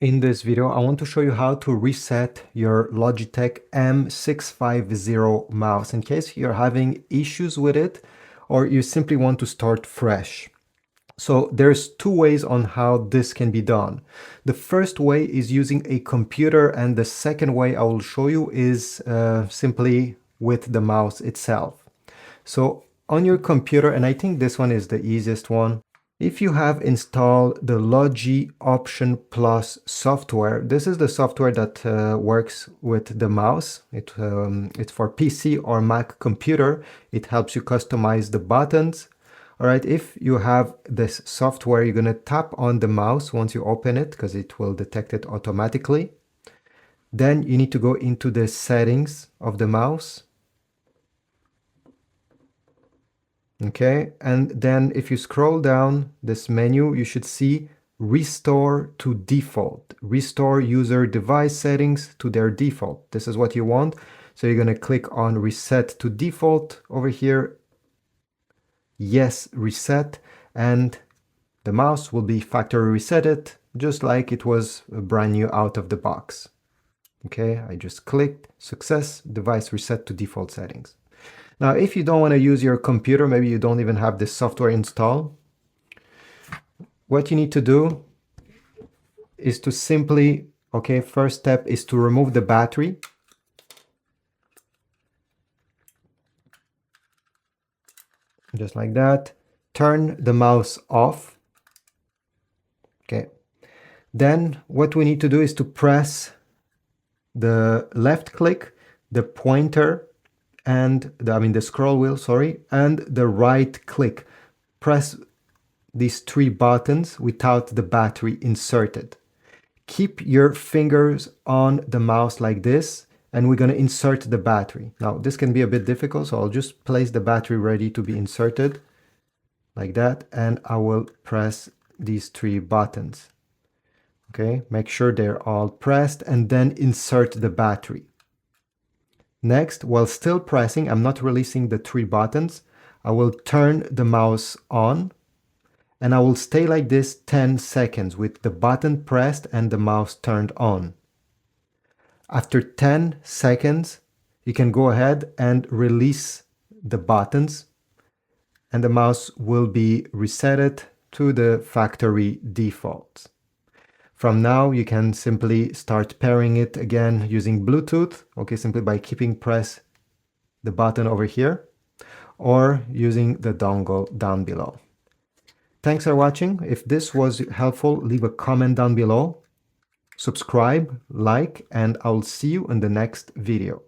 In this video, I want to show you how to reset your Logitech M650 mouse in case you're having issues with it or you simply want to start fresh. So there's two ways on how this can be done. The first way is using a computer, and the second way I will show you is simply with the mouse itself. So on your computer, and I think this one is the easiest one, if you have installed the Logi Option Plus software, this is the software that works with the mouse. It's for PC or Mac computer. It helps you customize the buttons. All right, if you have this software, you're going to tap on the mouse once you open it because it will detect it automatically. Then you need to go into the settings of the mouse. Okay, and then if you scroll down this menu, you should see Restore to Default. Restore user device settings to their default. This is what you want. So you're going to click on Reset to Default over here. Yes, reset, and the mouse will be factory resetted just like it was brand new out of the box. Okay, I just clicked Success, device reset to default settings. Now, if you don't want to use your computer, maybe you don't even have this software installed, what you need to do is to simply, okay, first step is to remove the battery. Just like that. Turn the mouse off. Okay. Then what we need to do is to press the left click, the pointer, and the scroll wheel, sorry, and the right click. Press these three buttons without the battery inserted. Keep your fingers on the mouse like this, and we're going to insert the battery. Now, this can be a bit difficult, so I'll just place the battery ready to be inserted like that, and I will press these three buttons. Okay, make sure they're all pressed, and then insert the battery. Next, while still pressing, I'm not releasing the three buttons, I will turn the mouse on, and I will stay like this 10 seconds with the button pressed and the mouse turned on. After 10 seconds, you can go ahead and release the buttons, and the mouse will be resetted to the factory default. From now, you can simply start pairing it again using Bluetooth, okay, simply by keeping press the button over here, or using the dongle down below. Thanks for watching. If this was helpful, leave a comment down below. Subscribe, like, and I'll see you in the next video.